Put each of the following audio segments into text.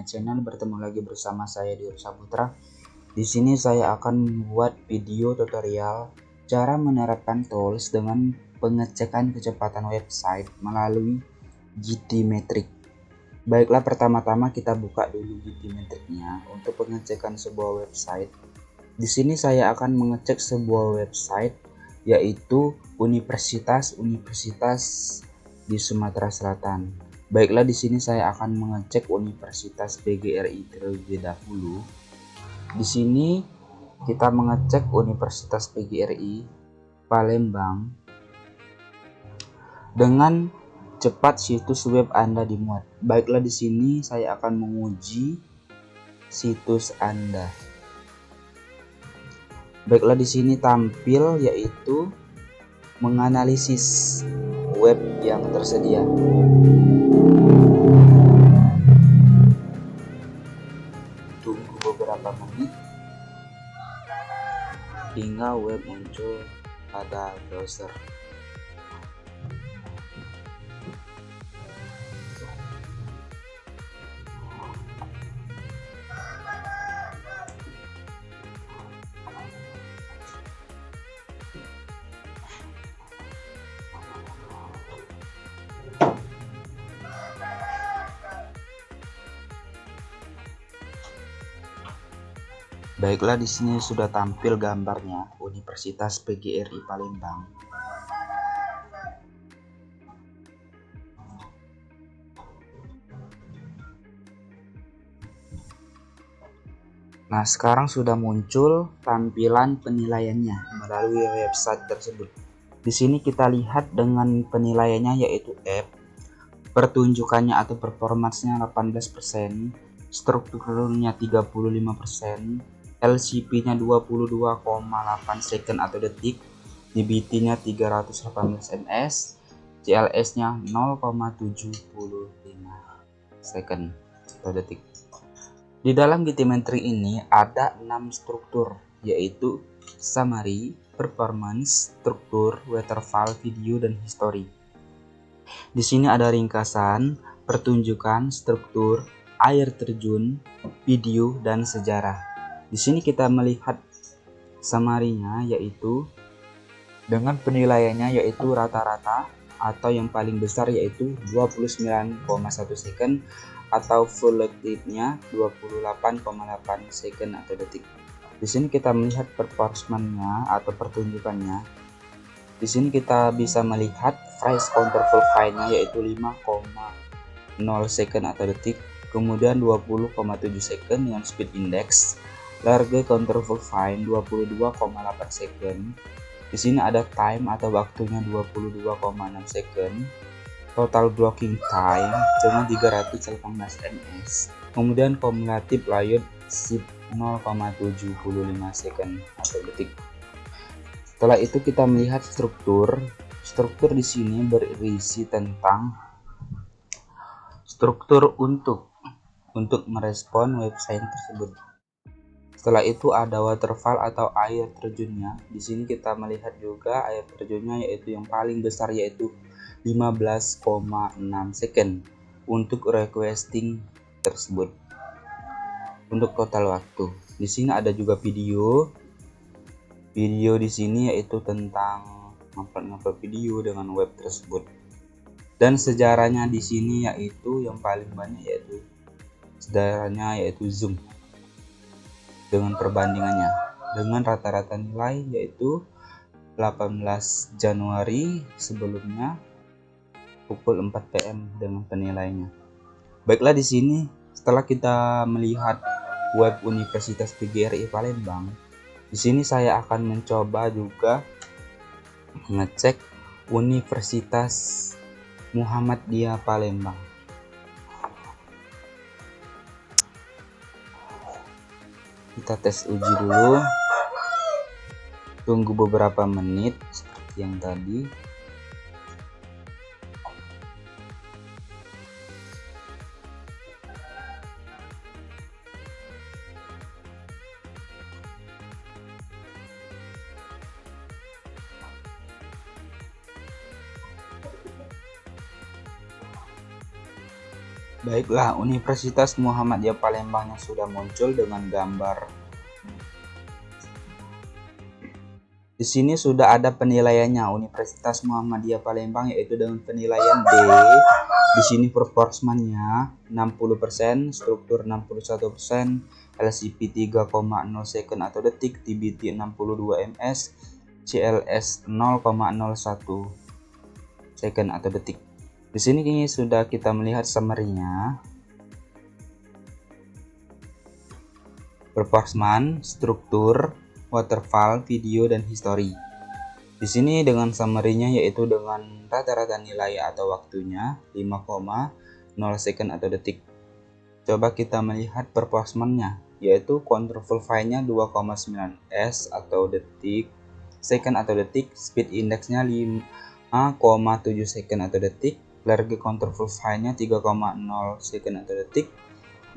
channel. Bertemu lagi bersama saya Dio Saputra. Di sini saya akan membuat video tutorial cara menerapkan tools dengan pengecekan kecepatan website melalui GTmetrix. Baiklah, pertama-tama kita buka dulu GTmetrix-nya untuk pengecekan sebuah website. Di sini saya akan mengecek sebuah website yaitu universitas di Sumatera Selatan. Baiklah, di sini saya akan mengecek Universitas PGRI terlebih dahulu. Di sini kita mengecek Universitas PGRI Palembang. Dengan cepat situs web Anda dimuat. Baiklah, di sini saya akan menguji situs Anda. Baiklah, di sini tampil yaitu menganalisis web yang tersedia. Tunggu beberapa menit hingga web muncul pada browser. Baiklah, di sini sudah tampil gambarnya Universitas PGRI Palembang. Nah, sekarang sudah muncul tampilan penilaiannya melalui website tersebut. Di sini kita lihat dengan penilaiannya yaitu F, pertunjukannya atau performance-nya 18%, strukturnya 35%, LCP-nya 22,8 second atau detik, DBT-nya 318 ms, CLS-nya 0,75 second atau detik. Di dalam GTmetrix ini ada 6 struktur, yaitu summary, performance, struktur, waterfall, video, dan history. Di sini ada ringkasan, pertunjukan, struktur, air terjun, video, dan sejarah. Di sini kita melihat summary-nya yaitu dengan penilaiannya yaitu rata-rata atau yang paling besar yaitu 29,1 second atau full length-nya 28,8 second atau detik. Di sini kita melihat performance-nya atau pertunjukannya. Di sini kita bisa melihat phrase counterful file-nya yaitu 5,0 second atau detik, kemudian 20,7 second dengan speed index. Large counterful file 22,8 second. Di sini ada time atau waktunya 22,6 second. Total blocking time dengan 318 ms. Kemudian cumulative load speed 0,75 second atau detik. Setelah itu kita melihat struktur. Struktur di sini berisi tentang struktur untuk merespon website tersebut. Setelah itu ada waterfall atau air terjunnya. Di sini kita melihat juga air terjunnya yaitu yang paling besar yaitu 15,6 second untuk requesting tersebut. Untuk total waktu. Di sini ada juga video. Video di sini yaitu tentang ngupload video dengan web tersebut. Dan sejarahnya di sini yaitu yang paling banyak yaitu sejarahnya yaitu Zoom. Dengan perbandingannya dengan rata-rata nilai yaitu 18 Januari sebelumnya pukul 4 PM dengan penilaiannya. Baiklah, di sini setelah kita melihat web Universitas PGRI Palembang, di sini saya akan mencoba juga mengecek Universitas Muhammadiyah Palembang. Kita tes uji dulu, tunggu beberapa menit seperti yang tadi. Baiklah, Universitas Muhammadiyah Palembang yang sudah muncul dengan gambar. Di sini sudah ada penilaiannya Universitas Muhammadiyah Palembang, yaitu dengan penilaian D. Di sini proporsinya 60%, struktur 61%, LCP 3,0 second atau detik, TBT 62 ms, CLS 0,01 second atau detik. Di sini kini sudah kita melihat summary-nya. Performance, struktur, waterfall, video, dan history. Di sini dengan summary-nya yaitu dengan rata-rata nilai atau waktunya 5,0 second atau detik. Coba kita melihat performance-nya, yaitu control file-nya 2,9 s atau detik, second atau detik, speed index-nya 5,7 second atau detik, large control file-nya 3,0 second atau detik,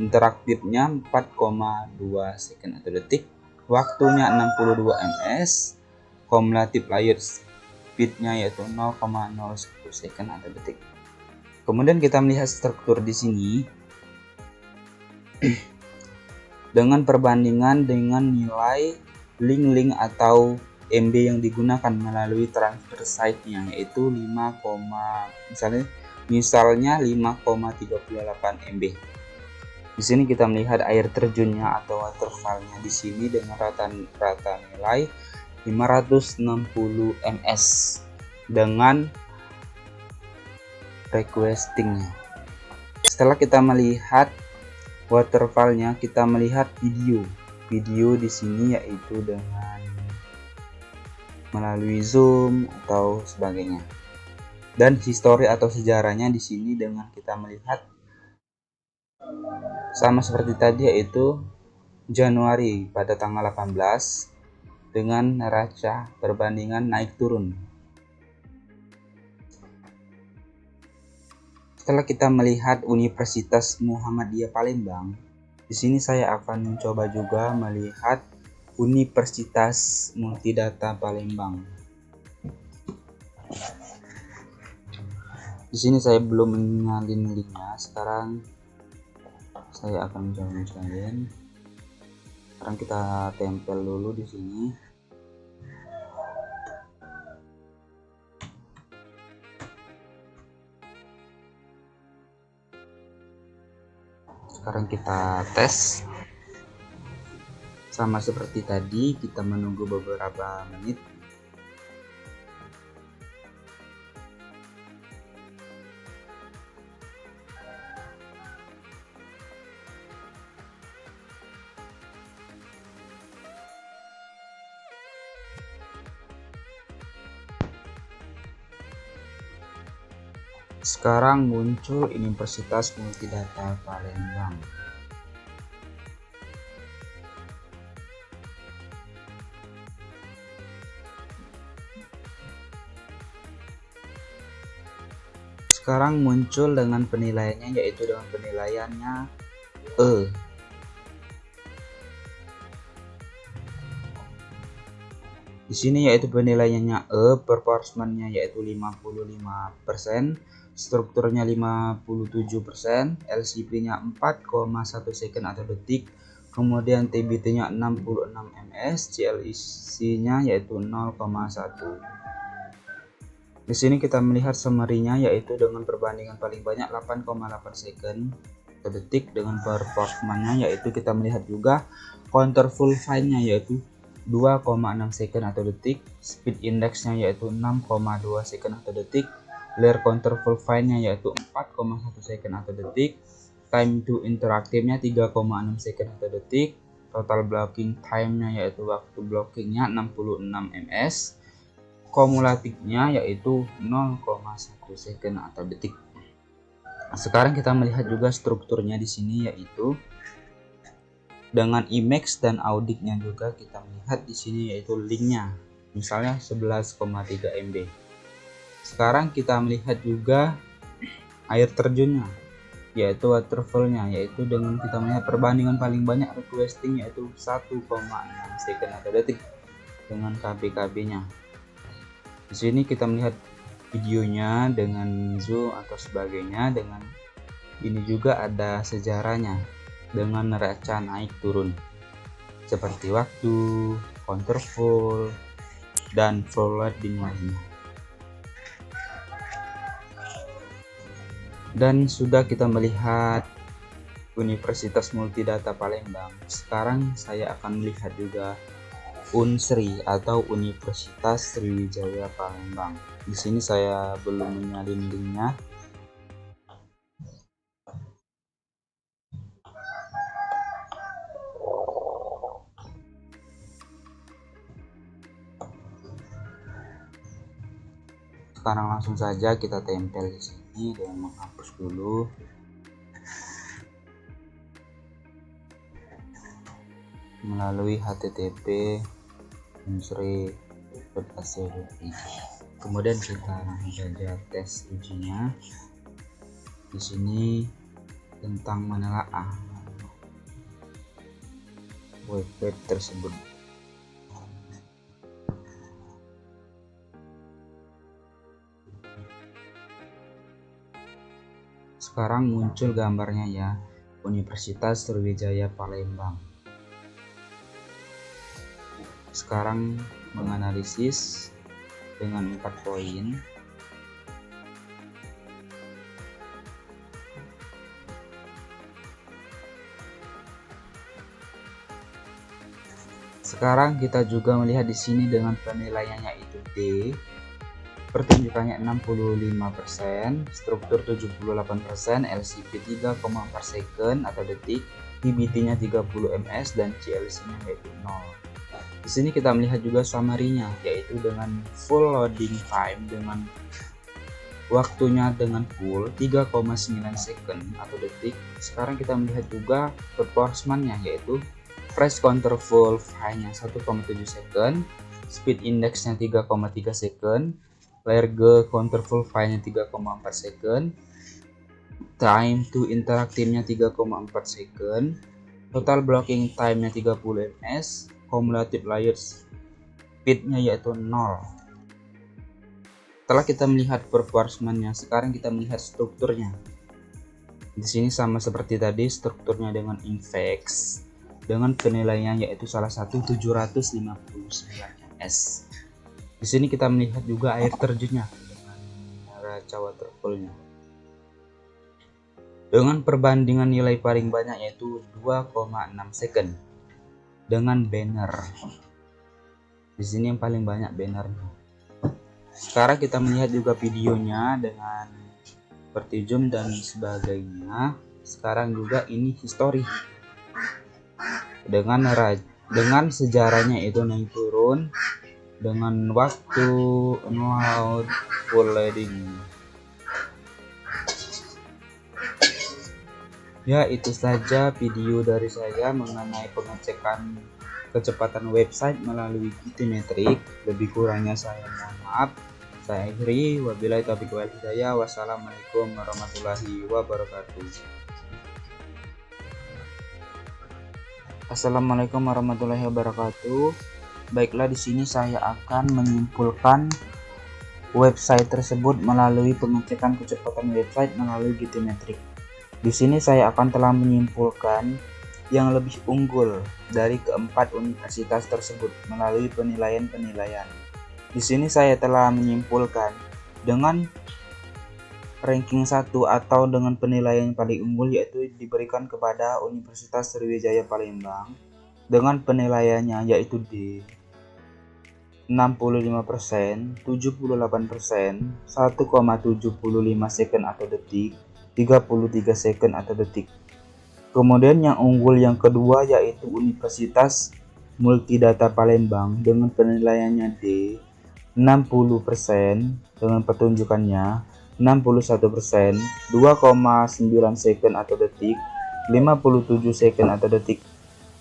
interaktifnya 4,2 second atau detik, waktunya 62 ms, cumulative layer speednya yaitu 0,01 second atau detik. Kemudian kita melihat struktur di sini dengan perbandingan dengan nilai link atau MB yang digunakan melalui transfer site-nya yaitu 5,38 MB. Di sini kita melihat air terjunnya atau waterfall-nya di sini dengan rata-rata nilai 560 ms dengan requestingnya. Setelah kita melihat waterfall-nya, kita melihat video di sini yaitu dengan melalui zoom atau sebagainya. Dan history atau sejarahnya di sini dengan kita melihat sama seperti tadi yaitu Januari pada tanggal 18 dengan neraca perbandingan naik turun. Setelah kita melihat Universitas Muhammadiyah Palembang, di sini saya akan mencoba juga melihat Universitas Multidata Palembang. Di sini saya belum menyalin linknya. Sekarang saya akan mencoba mensalin. Sekarang kita tempel dulu di sini. Sekarang kita tes. Sama seperti tadi, kita menunggu beberapa menit. Sekarang muncul Universitas Multidata Palembang. Sekarang muncul dengan penilaiannya yaitu dengan penilaiannya E. Di sini yaitu penilaiannya E, performance-nya yaitu 55%, strukturnya 57%, LCP-nya 4,1 second atau detik, kemudian TBT-nya 66 ms, CLC-nya yaitu 0,1. Di sini kita melihat summary-nya yaitu dengan perbandingan paling banyak 8,8 second per detik, dengan performance-nya yaitu kita melihat juga counter full file-nya yaitu 2,6 second atau detik, speed index-nya yaitu 6,2 second atau detik, layer counter full file-nya yaitu 4,1 second atau detik, time to interactive-nya 3,6 second atau detik, total blocking time-nya yaitu waktu blocking-nya 66 ms, kumulatifnya yaitu 0,1 second atau detik. Sekarang kita melihat juga strukturnya di sini yaitu dengan image dan auditnya juga kita melihat di sini yaitu linknya misalnya 11,3 MB. Sekarang kita melihat juga air terjunnya yaitu waterfall-nya yaitu dengan kita melihat perbandingan paling banyak requesting yaitu 1,6 second atau detik dengan KB-nya. Di sini kita melihat videonya dengan zoom atau sebagainya dengan Ini juga ada sejarahnya dengan neraca naik turun seperti waktu, counterfoil, dan flow loading lainnya. Dan sudah kita melihat Universitas Multidata Palembang. Sekarang saya akan melihat juga Unsri atau Universitas Sriwijaya Palembang. Di sini saya belum menyalin linknya. Sekarang langsung saja kita tempel di sini dengan menghapus dulu. Melalui http unsri.ac.id. Kemudian kita langsung saja tes ujinya. Di sini tentang menelaah web tersebut. Sekarang muncul gambarnya ya, Universitas Sriwijaya Palembang. Sekarang menganalisis dengan 4 poin. Sekarang kita juga melihat di sini dengan penilaiannya itu D, pertunjukannya 65%, struktur 78%, LCP 3,4 second atau detik, PBT-nya 30 ms dan CLC-nya yaitu 0. Di sini kita melihat juga summary-nya, yaitu dengan full loading time dengan waktunya dengan full 3,9 second atau detik. Sekarang kita melihat juga performance-nya, yaitu press counterfoil hanya 1,7 second, speed index-nya 3,3 second, lerge counterfoil nya 3,4 second, time to interactive-nya 3,4 second, total blocking time-nya 30 ms, cumulative layers speed-nya yaitu 0. Setelah kita melihat performance-nya, sekarang kita melihat strukturnya. Di sini sama seperti tadi, strukturnya dengan Invex dengan penilaiannya yaitu salah satu 759 ms. Di sini kita melihat juga air terjunnya dengan neraca waterfall-nya. Dengan perbandingan nilai paling banyak yaitu 2,6 second. Dengan banner. Di sini yang paling banyak bannernya. Sekarang kita melihat juga videonya dengan seperti zoom dan sebagainya. Sekarang juga ini history. Dengan sejarahnya itu naik turun dengan waktu unload full loading. Ya, itu saja video dari saya mengenai pengecekan kecepatan website melalui GTmetrix. Lebih kurangnya saya mohon maaf. Saya akhiri, wabillahi taufiq wal hidayah. Wassalamualaikum warahmatullahi wabarakatuh. Assalamualaikum warahmatullahi wabarakatuh. Baiklah, di sini saya akan menyimpulkan website tersebut melalui pengecekan kecepatan website melalui GTmetrix. Di sini saya akan telah menyimpulkan yang lebih unggul dari keempat universitas tersebut melalui penilaian-penilaian. Di sini saya telah menyimpulkan dengan ranking 1 atau dengan penilaian paling unggul yaitu diberikan kepada Universitas Sriwijaya Palembang dengan penilaiannya yaitu D 65%, 78%, 1,75 second atau detik, 33 second atau detik. Kemudian yang unggul yang kedua yaitu Universitas Multidata Palembang dengan penilaiannya D 60% dengan pertunjukannya 61%, 2,9 second atau detik, 57 second atau detik.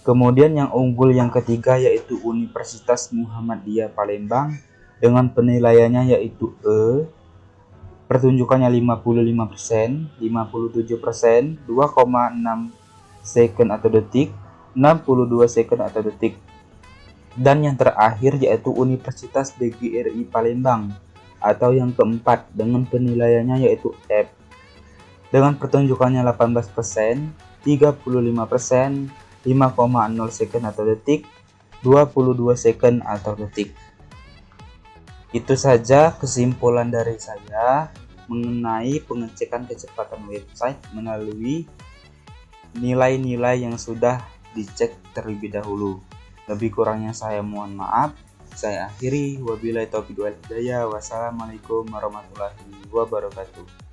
Kemudian yang unggul yang ketiga yaitu Universitas Muhammadiyah Palembang dengan penilaiannya yaitu E, pertunjukannya 55%, 57%, 2,6 second atau detik, 62 second atau detik. Dan yang terakhir yaitu Universitas BGRI Palembang atau yang keempat dengan penilaiannya yaitu F, dengan pertunjukannya 18%, 35%, 5,0 second atau detik, 22 second atau detik. Itu saja kesimpulan dari saya mengenai pengecekan kecepatan website melalui nilai-nilai yang sudah dicek terlebih dahulu. Lebih kurangnya saya mohon maaf. Saya akhiri, wabillahi taufiq wal hidayah. Wassalamualaikum warahmatullahi wabarakatuh.